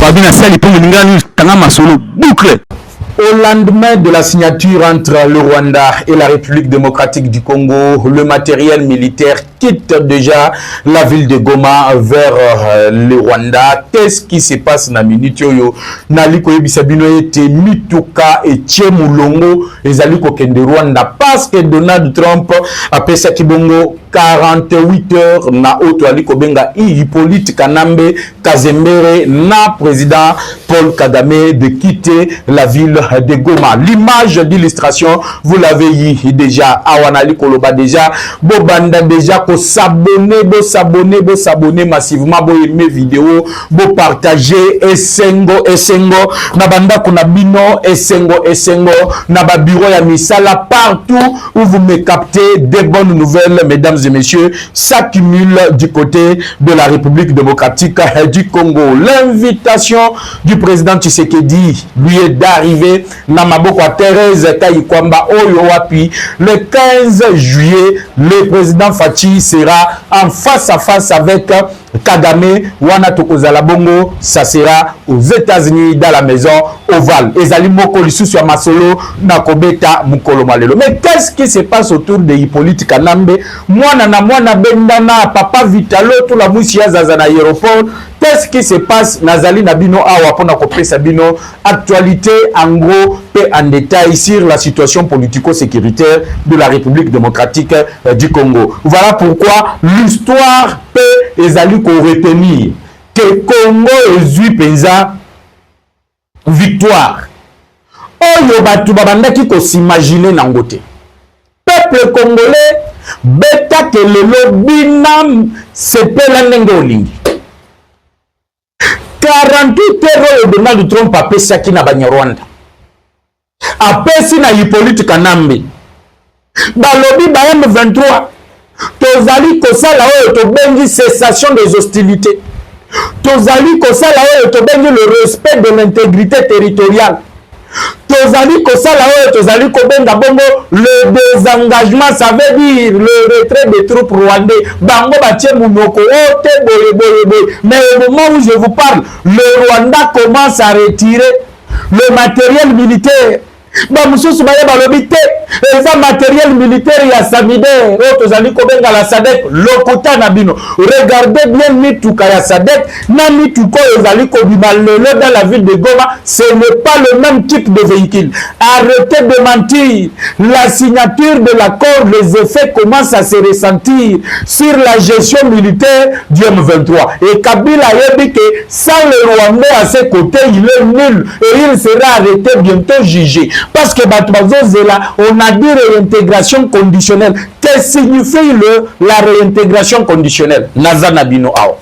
babina sali pour ngani tanga masolo boucle. Au lendemain de la signature entre le Rwanda et la République démocratique du Congo, le matériel militaire quitte déjà la ville de Goma vers le Rwanda. Qu'est-ce qui se passe na minute yo? Naliko yebisabino ete mituka et Tchemulongo ezaliko kende Rwanda parce que Donald Trump a pesa kibongo 48 heures na auto aliko benga Hippolyte Kanambe Kazembere na président Paul Kagame de quitter la ville de Goma. L'image d'illustration, vous l'avez eu déjà. Awanali Koloba déjà. Bobanda déjà ko s'abonner, bo s'abonner massivement, bo aimer vidéo, bo partager esengo nabanda kuna bino esengo naba bureau ya misala partout où vous me captez. Des bonnes nouvelles, mesdames et messieurs, s'accumule du côté de la République démocratique du Congo. L'invitation du président Tshisekedi lui est d'arriver Namaboko à Thérèse Taïkwamba Oyowapi le 15 juillet. Le président Fachi sera en face à face avec Kagame. Wana Tokozala Bongo, ça sera aux États-Unis dans la maison ovale. Ezali Moko Lisusu ya Masolo Nakobeta Mukolo Malelo. Mais qu'est-ce qui se passe autour de Hippolyte Kanambe? Mwana Bendana, Papa Vitalo, tout la Moussiya Zazana aéroport. Qu'est-ce qui se passe? Nazali Nabino Awa Pona Kopé Sabino. Actualité en gros et en détail sur la situation politico-sécuritaire de la République démocratique du Congo. Voilà pourquoi l'histoire peut ezali ko retenir que Congo ezui penza victoire. Oyo batu babandaki ko s'imaginer nangote. Peuple congolais beta que le binam sepela ndenge olingi. 48 heures de Donald Trump a pesaki na Banyarwanda. A pesi na Hippolyte Kanambe. Balobi ba M23. Tozali kosala oyo to bengi cessation des hostilités. Tozali kosala oyo to bengi le respect de l'intégrité territoriale. Tozali kosala oyo tozali kobenga bongo le désengagement, ça veut dire le retrait des troupes rwandais. Bango batie munoko ote boye. Mais au moment où je vous parle, le Rwanda commence à retirer le matériel militaire. Bamususu baye balobite eza matériel militaire ya Samider o tozali kobenga la Sadek lokota na bino. Regardez bien mituka ya Sadek na mituko ezali kobima lelo dans la ville de Goma, ce n'est pas le même type de véhicule. Arrêtez de mentir. La signature de l'accord, les effets commencent à se ressentir sur la gestion militaire du M23. Et Kabila a dit que sans le Rwandais à ses côtés, il est nul et il sera arrêté, bientôt jugé. Parce que on a dit réintégration conditionnelle. Qu'est-ce que signifie la réintégration conditionnelle? Nazana Bino Ao.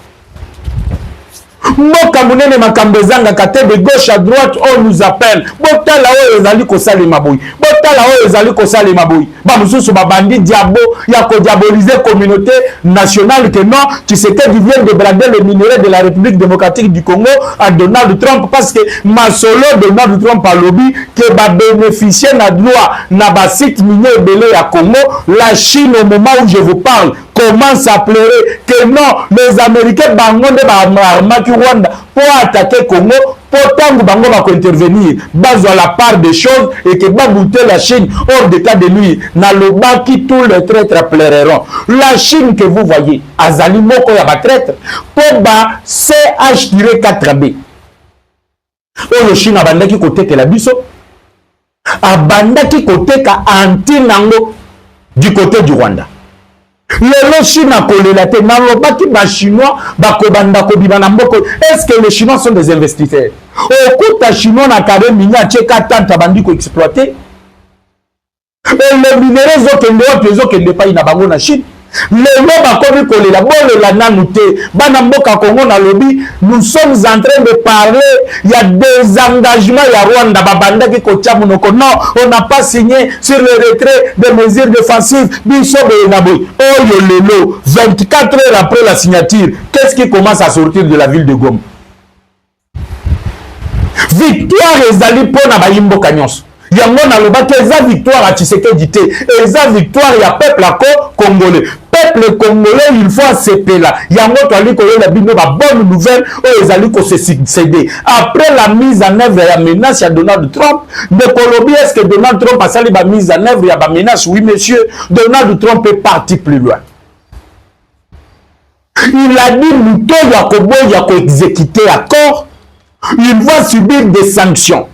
Moka munene makambezanga kate de gauche à droite on nous appelle. Botala o ezali ko salema boy. Botala o ezali ko salema boy. Ba mususu ba bandi diabo ya ko diaboliser communauté nationale que non, tu sais que vient de brader les minerais de la République démocratique du Congo à Donald Trump parce que Masolo Donald Trump a lobby que ba bénéficier na droit na ba site minier belé à Congo. La Chine au moment où je vous parle commence à pleurer que non, les Américains bangonde ba Rwanda pour attaquer Congo, pourtant bango va intervenir dans la part des choses et que va bouter la Chine hors d'état de nuire. Dans le bas qui tous les traîtres pleureront. La Chine que vous voyez, azali moko ya ba traître, pour ba CH-4B. O le Chine abandaki côté que la biso, abandaki côté ka anti-nango du côté du Rwanda. Le Chine a collé la tête. Les Chinois est-ce que les Chinois sont des investisseurs? Au coup, les Chinois n'ont pas exploité. Les minéraux sont pas en Chine. Les lois collé la bonne la nanouté. Banamboka Congo na lobby. Nous sommes en train de parler. Il y a des engagements. Il y a Rwanda Babanda qui monoko. Non, on n'a pas signé sur le retrait des mesures défensives. Bishop et Naboy. Oh yolelo. 24 heures après la signature, qu'est-ce qui commence à sortir de la ville de Goma? Victoire ezali pona bayimbo kanyos. Yango na loba que eza victoire à Tshisekedi te, eza victoire ya peuple congolais. Peuple congolais, il faut accepter là. Yango toali koyola bino ba bonne nouvelle o ezali ko se succéder. Après la mise en œuvre ya menace ya Donald Trump, de Colombie, est-ce que Donald Trump a sali ba mise en œuvre ya ba menace? Oui monsieur, Donald Trump est parti plus loin. Il a dit Mouto Yakobo Yako exécuter accord, il va subir des sanctions.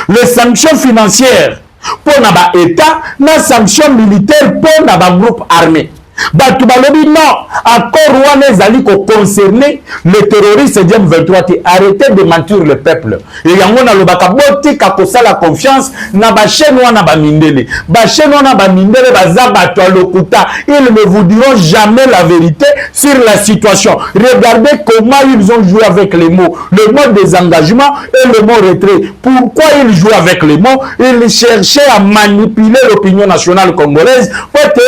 Les sanctions financières pour naba État, na sanctions militaires pour naba groupe armé. Batu balobi non, accord wana ezali ko concerner les terroristes M23 te arrêtez de mentir le peuple. Et yango na lobaka boti ka kosala confiance na ba chaîne wana ba mindele. Ba chaîne wana ba mindele baza batu lokuta, ils ne vous diront jamais la vérité sur la situation. Regardez comment ils ont joué avec les mots, le mot désengagement et le mot retrait. Pourquoi ils jouent avec les mots? Ils cherchaient à manipuler l'opinion nationale congolaise pour que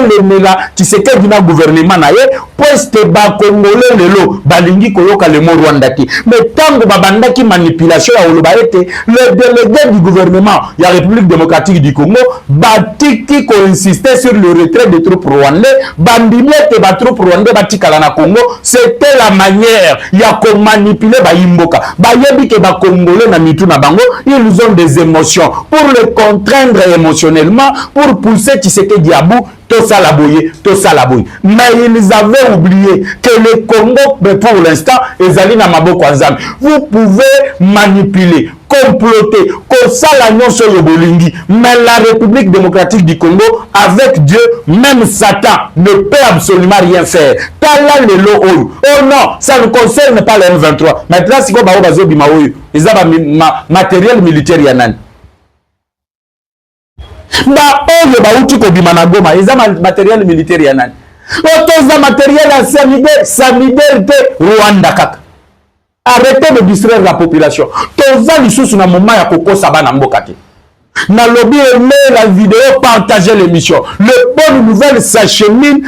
les Tshisekedi na gouvernement na ye poste ba congolais lelo balingi koyoka le mot Rwanda ki. Mais tango babandaki manipulation ya oloba ete le délégué du gouvernement ya République démocratique du Congo batiki ko insister sur le retrait des troupes rwandais, bandimie te ba troupes rwandais batikala na Congo, c'était la manière ya ko manipuler ba imboka. Ba yebi ke ba congolais na mitu na bango, ils ont des émotions pour le contraindre émotionnellement pour pousser Tshisekedi à bout. Tout ça la bouille. Mais ils avaient oublié que le Congo, pour l'instant, est allé dans Maboko Azam. Vous pouvez manipuler, comploter, que ça l'agnon sur le Bolingi. Mais la République démocratique du Congo, avec Dieu, même Satan, ne peut absolument rien faire. Tala le lo oyo. Oh non, ça ne concerne pas le M23. Maintenant, si vous avez besoin de ils ont matériel militaire yanan. Ba oyo ba uti ko bimana Goma eza matériel militaire ya nani otoza matériel ya sanitaire te Rwanda kaka. Arrêtez de distraire la population. Toza lisusu na moment ya kokosa bana mboka te. Na lobby aimé la vidéo, partagez l'émission. Le bonne nouvelle s'achemine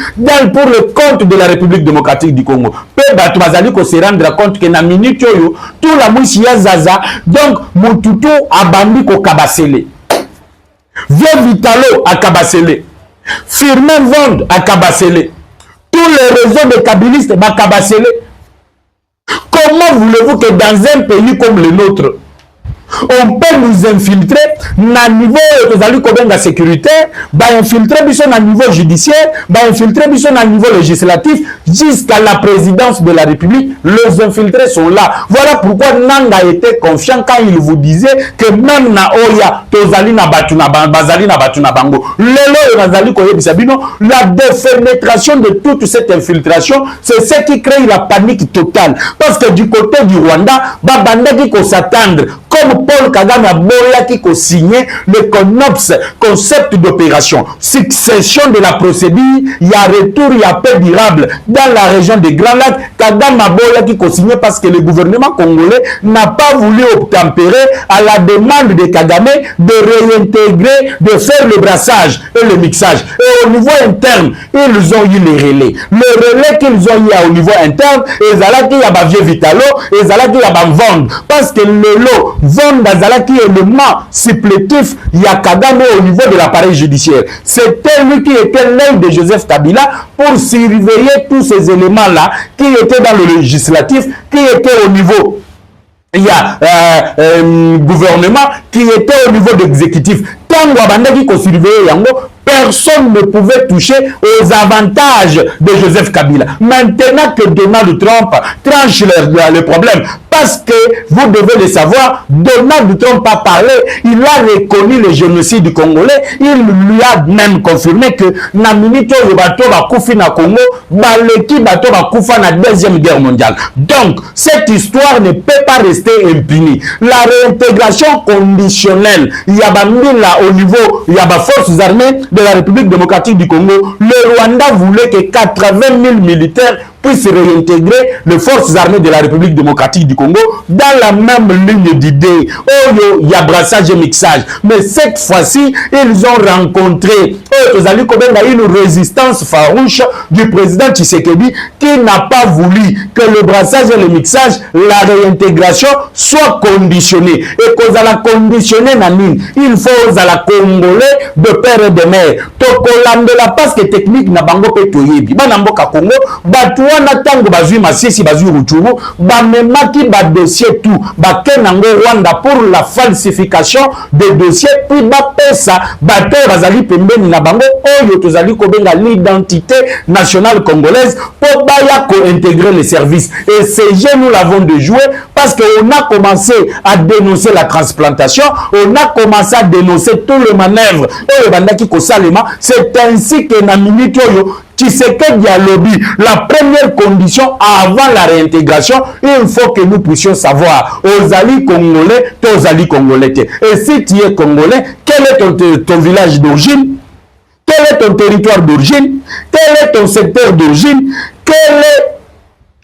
pour le compte de la République démocratique du Congo. Peba tubazali ko se rendre compte que na minute yo tout la mouchi ya zaza donc mututu abandi ko kabasele. Vieux Vitalo à Kabasele, Firmin Vond à Kabasele, tous les réseaux de kabilistes à Kabasele. Comment voulez-vous que dans un pays comme le nôtre, on peut nous infiltrer na niveau de sécurité, infiltrer na niveau judiciaire, infiltrer na niveau législatif, jusqu'à la présidence de la République, les infiltrés sont là. Voilà pourquoi Nanga était confiant quand il vous disait que même na Oya, Tozali na Batuna, Bazali na Batuna Bango, la défenestration de toute cette infiltration, c'est ce qui crée la panique totale. Parce que du côté du Rwanda, Babanda qui faut s'attendre, comme Paul Kagame a boya qui a signé le CONOPS, concept d'opération, succession de la procédure, il y a retour, il y a paix durable dans la région des Grands Lacs. Kagame a boya qui a signé parce que le gouvernement congolais n'a pas voulu obtempérer à la demande de Kagame de réintégrer, de faire le brassage et le mixage. Et au niveau interne, ils ont eu les relais. Le relais qu'ils ont eu au niveau interne, ils ont dit qu'il y a vieux Vitalo, ils ont dit qu'il y a vendre. Parce que le lot, vendre qui est élément supplétif, il y a Kagame au niveau de l'appareil judiciaire. C'était lui qui était l'œil de Joseph Kabila pour surveiller tous ces éléments-là qui étaient dans le législatif, qui étaient au niveau. Il y a gouvernement qui était au niveau d'exécutif. Tant qu'il faut surveiller Yango, personne ne pouvait toucher aux avantages de Joseph Kabila. Maintenant que Donald Trump tranche le problème, parce que vous devez le savoir, Donald Trump a parlé, il a reconnu le génocide congolais, il lui a même confirmé que na minute le bateau va koufi na Congo, baleki bateau va koufa na deuxième guerre mondiale. Donc, cette histoire ne peut pas rester impunie. La réintégration conditionnelle, il y a là au niveau, il y a des forces armées de la République démocratique du Congo. Le Rwanda voulait que 80 000 militaires puisse réintégrer les forces armées de la République démocratique du Congo dans la même ligne d'idées. Oh, il y a brassage et mixage. Mais cette fois-ci, ils ont rencontré une résistance farouche du président Tshisekedi qui n'a pas voulu que le brassage et le mixage, la réintégration soit conditionnée. Et qu'on a conditionné, il faut la Congolais de père et de mère. Tokolandela parce que technique na bango pe toyebi. Bana mboka Congo, batuana tango bazui masisi bazui ruchuru, bamemaki ba dossier tout, ba kenango Rwanda pour la falsification des dossiers, puis ba pesa, bato bazali pembeni na bango, oyo tozali kobenga l'identité nationale congolaise, pour baya co-intégrer les services. Et ces jeux, nous l'avons de jouer parce qu'on a commencé à dénoncer la transplantation, on a commencé à dénoncer tout le manœuvre. C'est ainsi que na minute oyo Tshisekedi a lobby. La première condition avant la réintégration, il faut que nous puissions savoir aux alliés congolais, aux alliés congolais. Et si tu es congolais, quel est ton village d'origine? Quel est ton territoire d'origine? Quel est ton secteur d'origine? Quel est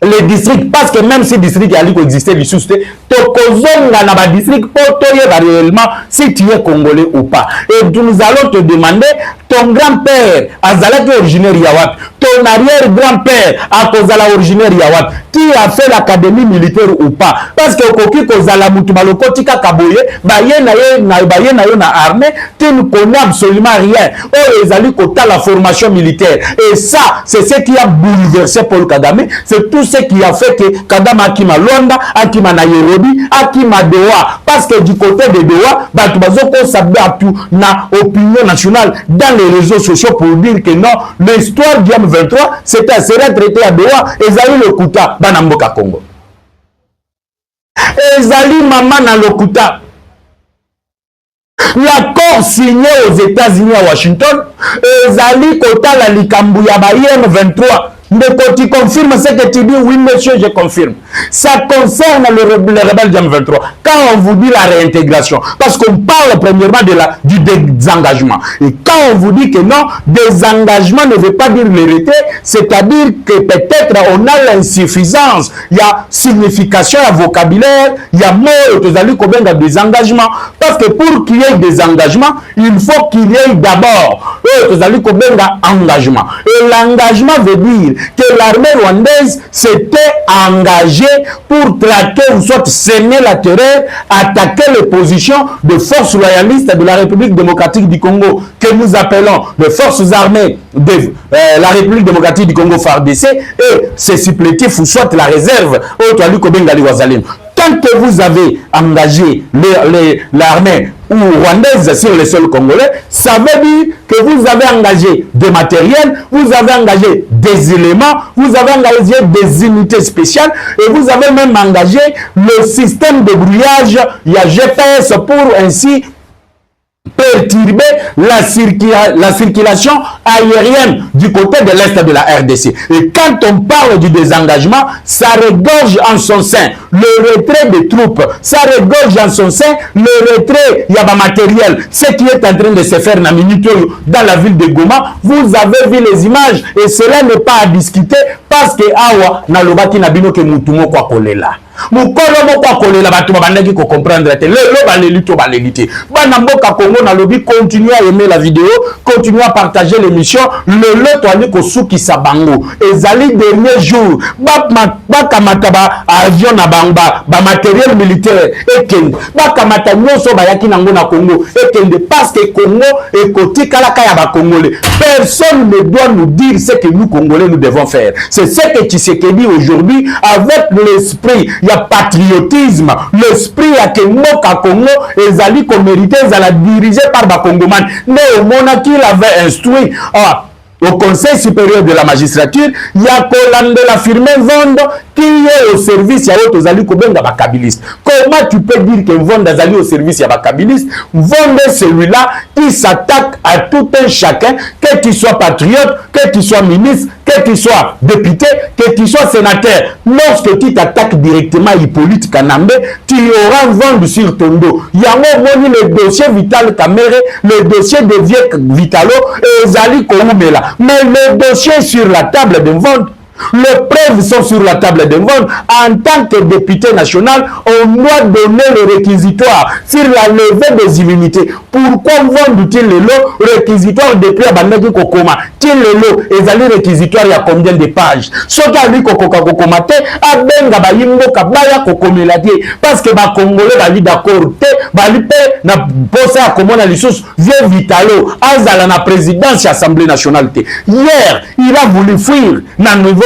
les districts? Parce que même si district a existé, les sous-étés, tokozonga na ba district pour te réellement si tu es congolais ou pas. Et nous allons te demander ton grand-père azalaki originaire Yawat, ton arrière-grand-père akozala originaire Yawat, qui a fait l'académie militaire ou pas. Parce que koki kozala mutu balokoti kaka boye, baye na yo na armée, tu ne connais absolument rien. Oh, ezali kota la formation militaire. Et ça, c'est ce qui a bouleversé Paul Kagame, c'est tout ce qui a fait que Kagame akima Luanda, akima Nairobi, akima Doha. Parce que du côté de Doha, batu bazoko sabatu na opinion nationale dans les réseaux sociaux pour dire que non, l'histoire du M23 serait traité à Doha, ezali le kuta bana mboka Congo. Ezali mama na lokuta. L'accord signé aux États-Unis à Washington, ezali kota la likambu ya ba M23. Mais quand tu confirmes ce que tu dis, oui monsieur, je confirme. Ça concerne les rebelles du M23. Quand on vous dit la réintégration, parce qu'on parle premièrement du désengagement. Et quand on vous dit que non, désengagement ne veut pas dire l'hérité, c'est-à-dire que peut-être on a l'insuffisance. Il y a signification, il y a vocabulaire, il y a mot, combien de désengagement. Parce que pour qu'il y ait des engagements, il faut qu'il y ait d'abord engagement. Et l'engagement veut dire que l'armée rwandaise s'était engagée pour traquer ou soit semer la terreur, attaquer les positions de forces royalistes de la République démocratique du Congo, que nous appelons les forces armées de la République démocratique du Congo FARDC, et ses supplétifs ou soit la réserve. Tant que vous avez engagé l'armée rwandaise sur les sols congolais, ça veut dire que vous avez engagé des matériels, vous avez engagé des éléments, vous avez engagé des unités spéciales et vous avez même engagé le système de brouillage, il y a GPS pour ainsi perturber la circulation aérienne du côté de l'Est de la RDC. Et quand on parle du désengagement, ça regorge en son sein le retrait des troupes, ça regorge en son sein le retrait, il y a un matériel, ce qui est en train de se faire dans la ville de Goma. Vous avez vu les images et cela n'est pas à discuter parce que awa nalobaki nabino ke mutumo kwa kolela. Mukolo moko kolela batu babandaki ko comprendre te le balelito balelité. Bana mboka Congo na lobi, continuez à aimer la vidéo, continuez à partager l'émission. Le toali ko suki sabango. Ezali dernier jour. Ba kamata ba avion na bangba, ba matériel militaire ekende. Ba kamata nyoso bayaki nango na Congo ekende parce que Congo ekoti kalaka ya ba Congolais. Personne ne doit nous dire ce que nous Congolais nous devons faire. C'est ce que Tshisekedi aujourd'hui avec l'esprit. Il y a patriotisme, l'esprit à que Moka Congo et Zali qu'on méritait à la diriger par Bakongoman. Mais au moment qu'il avait instruit au Conseil supérieur de la magistrature, il y a la firme Vende qui est au service de Zali Kobenga Bakabiliste. Comment tu peux dire que Vende Zali au service de Bakabiliste? Vende celui-là qui s'attaque à tout un chacun, que tu sois patriote, que tu sois ministre, que tu sois député, que tu sois sénateur. Lorsque tu t'attaques directement à Hippolyte Kanambe, tu auras Vende sur ton dos. Il y a le dossier Vital Kamere, le dossier de Vieux Vitalo et Zali Koumela. Mais le dossier sur la table de Vende, Les preuves sont sur la table de vente. En tant que député national, on doit donner le réquisitoire sur la levée des immunités. Pourquoi vendent-ils le lot réquisitoire depuis Abandaki Kokoma? Til le lot, et les réquisitoires, il y a combien de pages? Ce qui a dit Kokomate, Abenga Bayimbo Kabaya Kokomeladi. Parce que les Congolais, ils d'accord, ils na posé à comment la licence, vieux Vitalo, Azala na présidence de l'Assemblée nationale. Hier, il a voulu fuir dans le niveau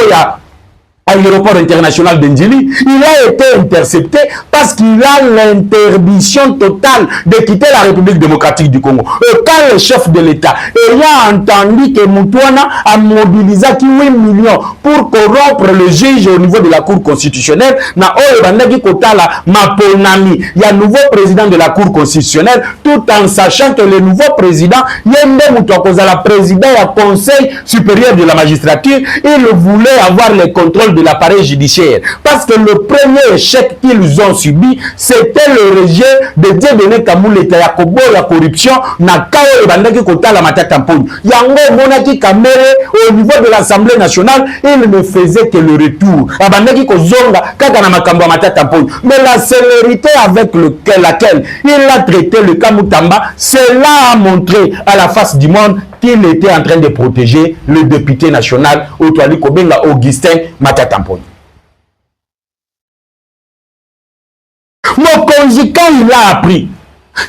à l'aéroport international d'Indjili. Il a été intercepté parce qu'il a l'interdiction totale de quitter la République démocratique du Congo. Et quand le chef de l'État ayant entendu que Moutouana a mobilisé 8 millions pour corrompre le juge au niveau de la Cour constitutionnelle, na Oyebandaki Kotala Maponami, il y a un nouveau président de la Cour constitutionnelle, tout en sachant que le nouveau président, Yende Moutouakoza, la président du Conseil supérieur de la magistrature, il voulait avoir le contrôle de l'appareil judiciaire. Parce que le premier échec qu'ils ont subi, c'était le rejet de Dieudonné Kamouleta ya kobo la corruption na kao ebandaki kotala matata mponi. Yango monaki Kamere au niveau de l'Assemblée nationale, il ne faisait que le retour. Abandaki kozonga kaka na makambo matata mponi. Mais la célérité avec laquelle il a traité le Kamutamba, cela a montré à la face du monde qu'il était en train de protéger le député national Otwali Kobenga Augustin Matata Mponi. Mokonzi, quand il a appris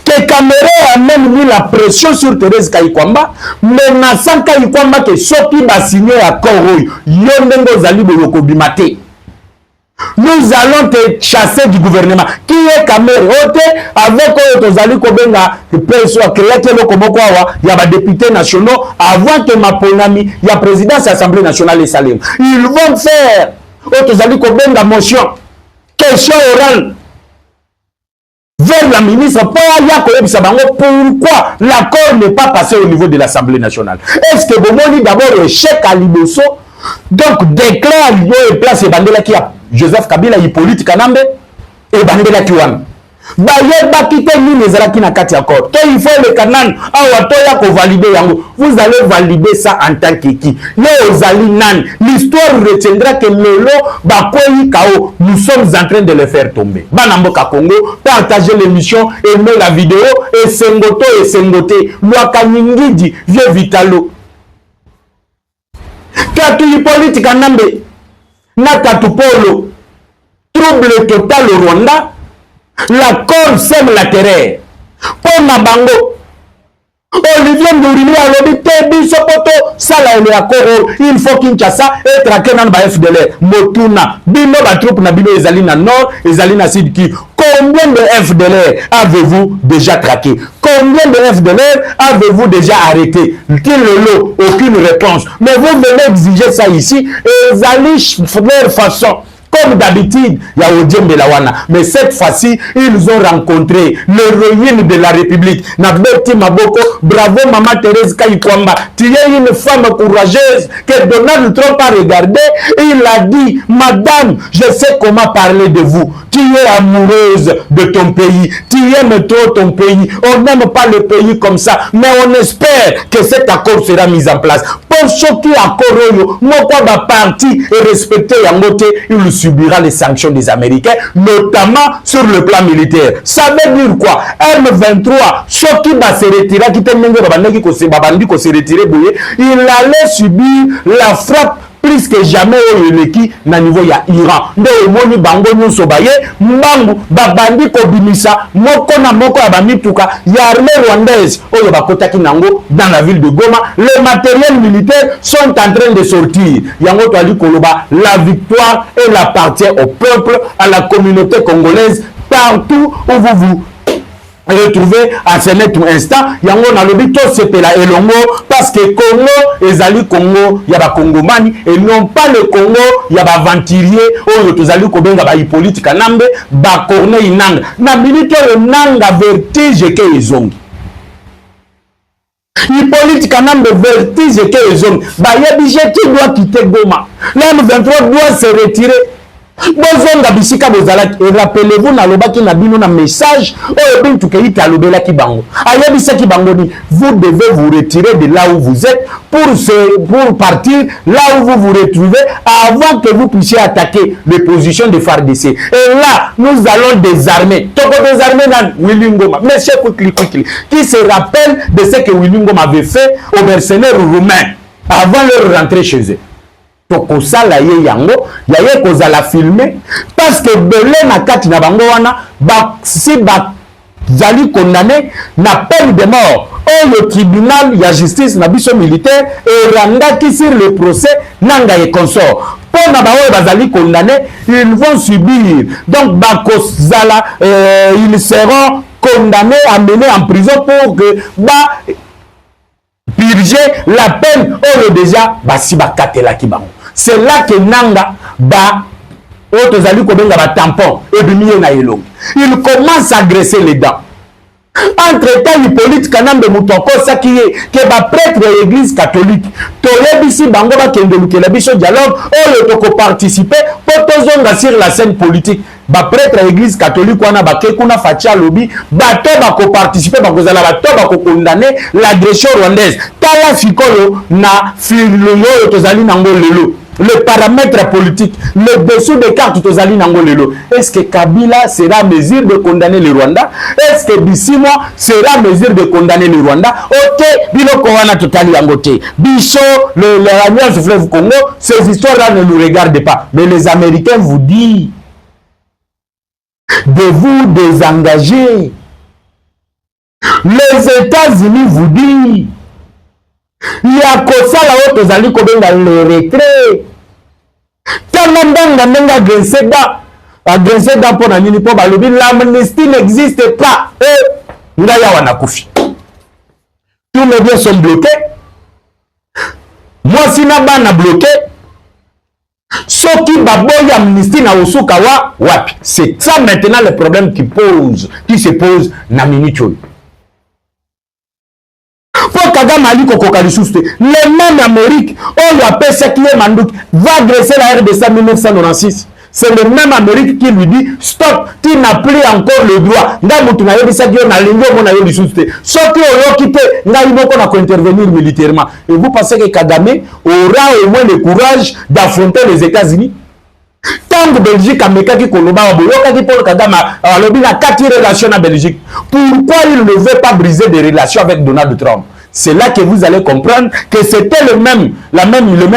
que Kamere a même mis la pression sur Thérèse Kayikwamba, menaçant Kayikwamba que Soki va signer accord, Yondengo Zali Boyoko Bimate. Nous allons te chasser du gouvernement. Qui est Kamere? Ote avec Otozali Kobenga, soit créé le Komoko, il y a des députés nationaux avant que Maponami, il y a président de l'Assemblée nationale et Salem. Ils vont faire Otozali Kobenga motion, question orale vers la ministre pourquoi l'accord n'est pas passé au niveau de l'Assemblée nationale. Est-ce que Bomoni d'abord échec à Liboso, donc déclare et place et bandela qui a Joseph Kabila Hippolyte Kanambe et bandela qui wan baye bakite ni nezalaki na kati accord to il faut le canan awa to ya ko valider yango. Vous allez valider ça en tant que qui yo ozali nan. L'histoire retiendra que lelo bakoyi kao, nous sommes en train de le faire tomber. Banamboka Congo, partagez l'émission, aimez la vidéo et sengote Lwaka Nyingidi vieux Vitalo Katu Hippolyte Kanambe na Katu Polo, trouble total au Rwanda. L'accord sème la terreur. Pour Mabango, Olivier Ndourimi a l'obité, Bisopoto, Sala et l'accord, il faut Kinshasa et traquer dans le FDLR. Motuna, Bino, la troupe na Bino, Ezalina Nord, Ezalina Sud qui. Combien de FDLR avez-vous déjà traqué? Combien de FDLR avez-vous déjà arrêté? Quel est l'eau? Aucune réponse. Mais vous venez exiger ça ici et Ezali leur façon. Comme d'habitude, il y a Odiem Belawana. Mais cette fois-ci, ils ont rencontré l'héroïne de la République. Nabeti Maboko, bravo Maman Thérèse Kayikwamba. Tu es une femme courageuse que Donald Trump a regardé et il a dit, Madame, je sais comment parler de vous. Tu es amoureuse de ton pays. Tu aimes trop ton pays. On n'aime pas le pays comme ça. Mais on espère que cet accord sera mis en place. Pour ceux qui accord, mon parti est respecté à moté, il subira les sanctions des Américains, notamment sur le plan militaire. Ça veut dire quoi? M23, ceux qui va se retirer, il allait subir la frappe plus que jamais au Yeleki na niveau ya Iran. Nde omoni bango nyonso baye mbangu babandi kobimisa moko na moko ya bamituka ya armée rwandaise oyo bakotaki nango dans la ville de Goma. Les matériels militaires sont en train de sortir. Yango toali koloba, la victoire elle appartient au peuple, à la communauté congolaise partout où vous retrouver à ce net instant. Yango na lobi to sepela elongo parce que Congo ezali Congo ya ba Congomani et non pas le Congo ya ba venturier oyo tozali kobenga ba Hippolyte Kanambe ba Corneille Nangaa na minute Nangaa vertige ke ezongi. Hippolyte Kanambe vertige ke ezongi. Ba yebije qui doit quitter Goma. L'M23 doit se retirer. bozonga bisika bozalaki. Et rappelez-vous na lobaki na bino na message oyo bintu keita alobelaki bango ayebisaki bango ni vous devez vous retirer de là où vous êtes pour partir là où vous vous retrouvez avant que vous puissiez attaquer les positions de FARDC. Et là nous allons désarmer dans Willy Ngoma, monsieur Quickly, qui se rappelle de ce que Willy Ngoma avait fait aux mercenaires roumains avant leur rentrée chez eux. Tokosala ye yango yaye kozala filmer parce que belé na kati na bango wana si zali condamné na peine de mort et le tribunal ya justice na biso militaire et randaki sur le procès nanga et consort pour na baoyo bazali condamné ils vont subir donc bakozala ils seront condamnés amenés en prison pour que purger la peine oyo déjà basi bakatela ki bango. C'est là que nanga otozali kobenga ba tampon et bimiye na elongi. Il commence à graisser les dents. Entre-temps, Hippolyte Kanambe Moutoko sakiye que ba prêtre de l'église catholique tolebisi bango ba kendeluke la biso dialogue oyo toko participer pour tozonga sur la scène politique. Ba prêtre de l'église catholique wana ba kekuna facha lobby bato ba ko participer ba kozala bato ba ko condamner l'agression rwandaise. Tala fikolo na filoyo tozali nango lelo. Le paramètre politique, le dessous des cartes tozali nango lelo. Est-ce que Kabila sera en mesure de condamner le Rwanda? Est-ce que Bissimo sera en mesure de condamner le Rwanda? Ok, biloko wana totali yangote. Bicho, l'Alliance du fleuve Congo, ces histoires-là ne nous regardent pas. Mais les Américains vous disent de vous désengager. Les États-Unis vous disent il y a que ça là-haut tozali kobenga le retrait. Tandanga agresser da pour na nini po balobi l'amnistie n'existe pas. Ngaya wana kufi. Tous mes biens sont bloqués. Moi si na bana bloqué. Soki baboy amnistie na usuka wapi. C'est ça maintenant le problème qui se pose na minute. Pour Kagame Ali Kokoka Lissousté, le même Amérique, on lui appelle ce qui est Mandouk, va agresser la RDC en 1996. C'est le même Amérique qui lui dit stop, tu n'as plus encore le droit. Militairement. Et vous pensez que Kagame aura au moins le courage d'affronter les États-Unis? Tant que Belgique a mécanique Koloba, Paul Kagame a lobby la 4 relations à Belgique. Pourquoi il ne veut pas briser des relations avec Donald Trump? C'est là que vous allez comprendre que c'était le même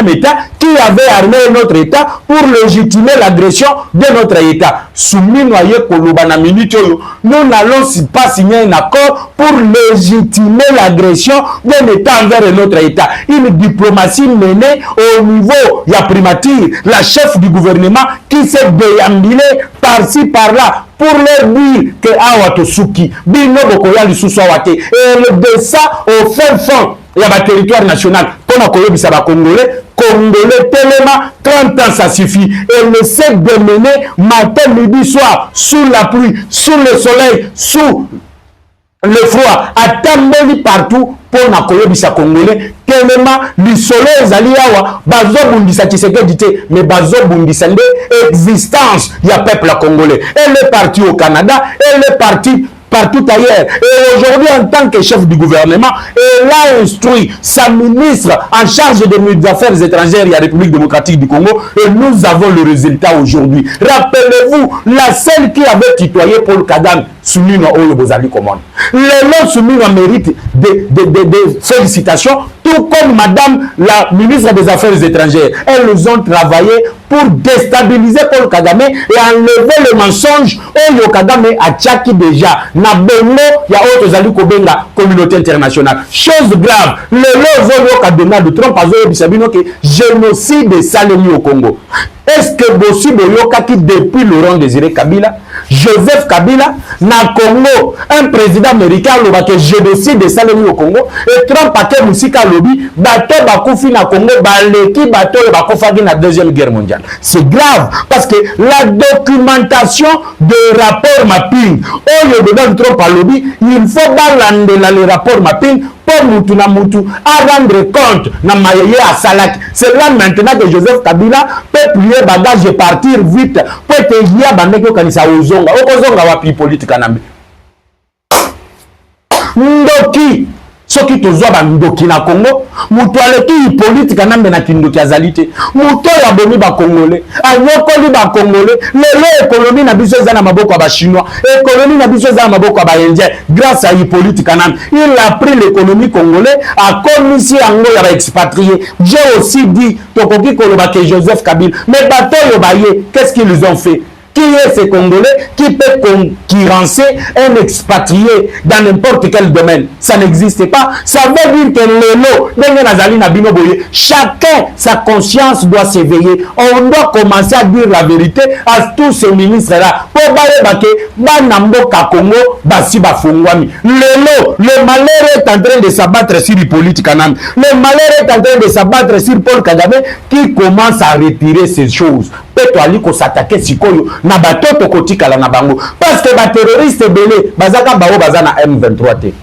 État qui avait armé notre État pour légitimer l'agression de notre État. Soumis noyé Koloba na minute, nous n'allons pas signer un accord pour légitimer l'agression d'un État envers notre État. Une diplomatie menée au niveau de la primature, la chef du gouvernement qui s'est déambulé par-ci par-là pour leur dire que Awatosuki, Bino Bokoya Lissousawate, et le dessin au fin fond, il y a un territoire national, comme Akoyo Bissaba Congolais, tellement 30 ans ça suffit. Et le sait de mener matin, midi, soir, sous la pluie, sous le soleil, sous le froid, à tamboli partout pour Nakoyo Bisa Congolais, tellement le soleil Zaliawa, Bazo Bundisa Tshisekedi dite, mais Bazo Bundisa existence, il y a peuple congolais. Elle est partie au Canada, elle est partie partout ailleurs. Et aujourd'hui, en tant que chef du gouvernement, elle a instruit sa ministre en charge des affaires étrangères et la République démocratique du Congo. Et nous avons le résultat aujourd'hui. Rappelez-vous, la seule qui avait tutoyé Paul Kagame, Soumino Oyo Bozali Commande. Les noms Soumino méritent des félicitations, tout comme Madame la ministre des Affaires étrangères. Elles ont travaillé pour déstabiliser Paul Kagame et enlever le mensonge. Oyo Kagame a tchaki déjà. Na bengo ya autres ali kobenga communauté internationale. Chose grave. Le lozo ka Donald Trump a zoyo bisabino que génocide salemi au Congo. Est-ce que Bossi Boyoka qui depuis Laurent Désiré Kabila, Joseph Kabila, na Congo, un président américain loba que génocide salemi au Congo et Trump a ke musika lobby bato bakufi na Congo baleki bato bakofagi na deuxième guerre mondiale. C'est grave parce que la documentation de rapport mapping, Donald Trump a lobby, il faut balande le rapport mapping pour mutu na mutu à rendre compte na mayeye à Salak. C'est là maintenant que Joseph Kabila peut plier bagage et partir vite pour te dire bandeko kanisa ozonga okozonga wapi politique nambe ndoki soki tozwa bandoki na Congo mutu aleki politique nambe na kindoki azalite mutu ya bomi ba congolais anyokoli ba congolais lelo économie na biso za na maboko ba chinois économie na biso za na maboko ba indien grâce à politique nambe il a pris l'économie congolais a commis yango ya ba expatrié. J'ai aussi dit tokoki koloba que Joseph Kabila mais bato yo baye qu'est-ce qu'ils ont fait? Qui est ce Congolais qui peut concurrencer un expatrié dans n'importe quel domaine? Ça n'existe pas. Ça veut dire que chacun, sa conscience doit s'éveiller. On doit commencer à dire la vérité à tous ces ministres-là. Le malheur est en train de s'abattre sur les politiques. Le malheur est en train de s'abattre sur Paul Kagame qui commence à retirer ces choses. Peut-être s'attaquer sikoyo na batoto kotikala na bango parce que ba terroriste belé bazaka bao bazana M23 t.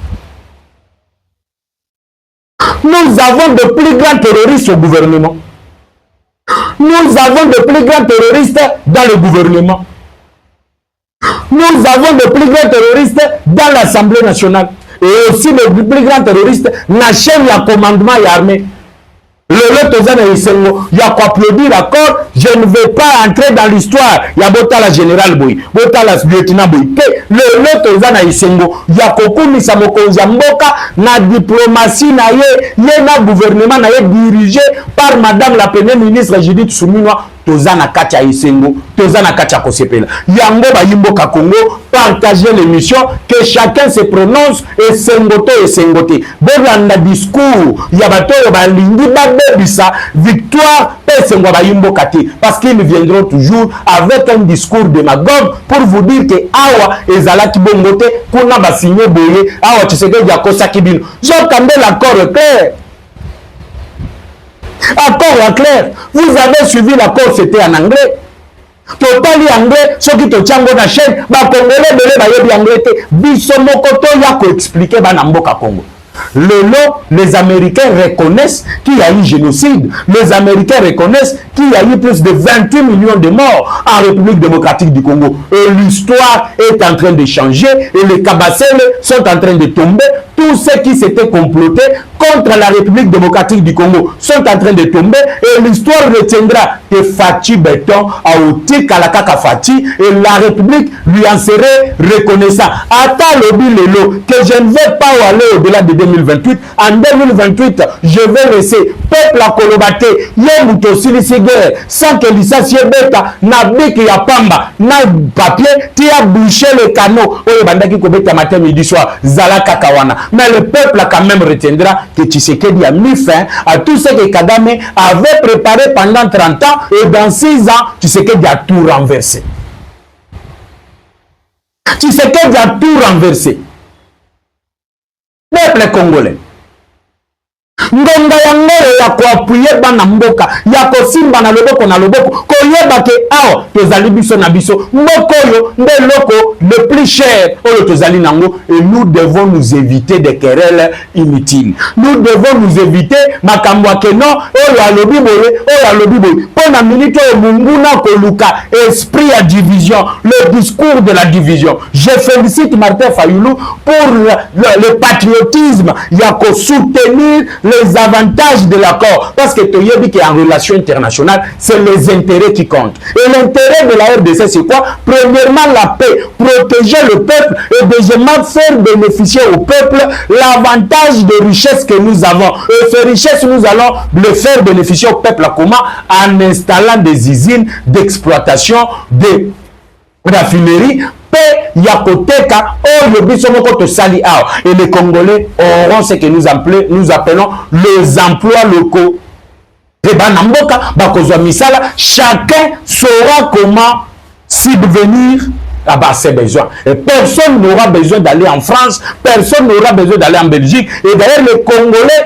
Nous avons de plus grands terroristes au gouvernement. Nous avons de plus grands terroristes dans le gouvernement. Nous avons de plus grands terroristes dans l'Assemblée nationale et aussi de plus grands terroristes na chaîne ya commandement et armée. Le Tozana Isengo, il y a quoi applaudir, d'accord? Je ne vais pas entrer dans l'histoire. Il y a Botala Général Boy, Botala Lieutenant Boy. Le Tozana Isengo, il y a Kokumi Samoko Zamboka, na diplomatie, na gouvernement, na dirigé par Madame la Première ministre Judith Suminwa. Tozana Katia Isengo, Tozana Katia Kosepela. Yango Bayimboka Congo, partager l'émission, que chacun se prononce et sengote et sengote. Bolanda discours, Yabato Balingi Babebisa, victoire, Pesengwa Bayimboka Te. Parce qu'ils viendront toujours avec un discours démagogue pour vous dire que Awa et Zalaki Bongote, Kuna Basigné Boye, Awa Tshisekedi Yakosa Kibino. Jean Kambé l'accord clair. Accord clair. Vous avez suivi l'accord, c'était en anglais. Totali anglais, ceux qui te tiennent na chaîne, ba congolais belé ba yebi anglais te. Bisomokoto ya ko expliquer ba namboka Congo. Les Américains reconnaissent qu'il y a eu génocide. Les Américains reconnaissent qu'il y a eu plus de 28 millions de morts en République démocratique du Congo. Et l'histoire est en train de changer et les Kabassènes sont en train de tomber. Tous ceux qui s'étaient complotés contre la République démocratique du Congo sont en train de tomber et l'histoire retiendra que Fati Béton a ôté Kalakaka Fati et la République lui en serait reconnaissant. Attends le bilelo que je ne vais pas aller au-delà de 2028. En 2028, je vais laisser peuple à Kolobate, Yemuto Silisiger, sans que l'issassie bêta, n'a biki ya pamba, n'a papier, qui a bouché le canot, au bandaki kobeta matin, midi, soir, Zala Kakawana. Mais le peuple a quand même retiendra que Tshisekedi a mis fin à tout ce que Kagame avait préparé pendant 30 ans et dans 6 ans, Tshisekedi a tout renversé. Tshisekedi a tout renversé. Peuple congolais. Ngonga ya ngoro ya koapuye bana mboka ya kosimba na loboko koyeba ke awa tozali biso na biso mboko yo nde loko le plus cher oyo tozali nango et nous devons nous éviter des querelles inutiles. Nous devons nous éviter makambo keno oyo alobi boye pona minute oyo munguna koluka esprit à division, le discours de la division. Je félicite Martin Fayulu pour le patriotisme ya ko soutenir les avantages de l'accord parce que tu as dit qu'en relation internationale c'est les intérêts qui comptent et l'intérêt de la RDC c'est quoi? Premièrement la paix, protéger le peuple et deuxièmement faire bénéficier au peuple l'avantage de richesses que nous avons et ces richesses nous allons le faire bénéficier au peuple comment? En installant des usines d'exploitation de raffinerie et les Congolais auront ce que nous appelons les emplois locaux. Chacun saura comment subvenir à ses besoins. Et personne n'aura besoin d'aller en France, personne n'aura besoin d'aller en Belgique. Et d'ailleurs, les Congolais,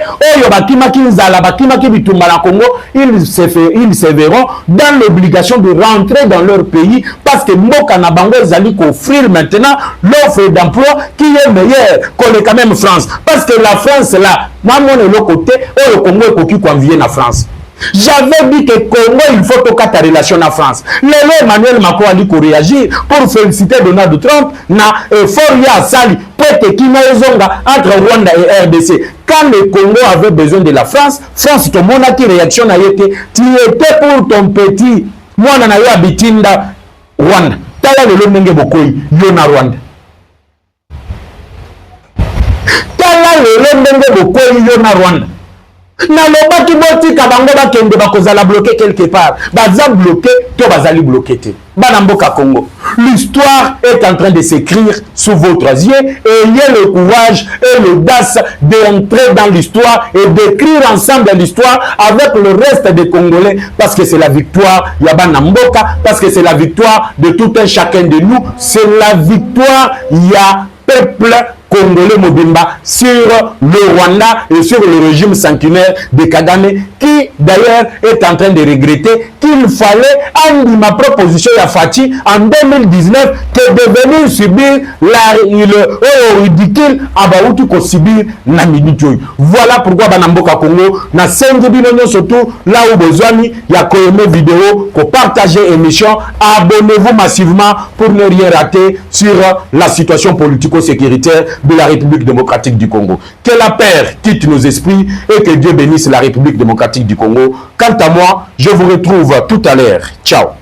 ils se verront dans l'obligation de rentrer dans leur pays parce que Mboka Nabango Zali offrir maintenant l'offre d'emploi qui est meilleure qu'on est quand même France. Parce que la France là, moi mon le côté, le Congo est cocu qu'on vient en France. J'avais dit que Congo, il faut que ta relation à France. Emmanuel Macron a dit qu'on réagir pour féliciter Donald Trump na Foria Sali pour que Kinaezonga entre Rwanda et RDC. Quand le Congo avait besoin de la France, France, ton monde qui réaction a été, tu étais pour ton petit, moi na yo abitinda Rwanda. Tala le lomenge bokoi, yo na Rwanda. Tala le lomenge bokoi, yo na Rwanda. Na lobaki boti kabango bakende bakozala bloqué quelque part baza bloqué to bazali bloqué te bana mboka Congo. L'histoire est en train de s'écrire sous votre yeux et ayez le courage et l'audace d'entrer dans l'histoire et d'écrire ensemble l'histoire avec le reste des Congolais parce que c'est la victoire ya bana mboka, parce que c'est la victoire de tout un chacun de nous, c'est la victoire ya peuple congolais mobimba sur le Rwanda et sur le régime sanguinaire de Kagame qui d'ailleurs est en train de regretter qu'il fallait ma proposition à Fati en 2019 que de venir subir le ridicule Abaoutou ko subir na minute. Voilà pourquoi Banamboka Congo na sengi bino surtout là où besoin ya ko aimer vidéo, ko partager émission, abonnez-vous massivement pour ne rien rater sur la situation politico-sécuritaire de la République démocratique du Congo. Que la paix quitte nos esprits et que Dieu bénisse la République démocratique du Congo. Quant à moi, je vous retrouve tout à l'heure. Ciao.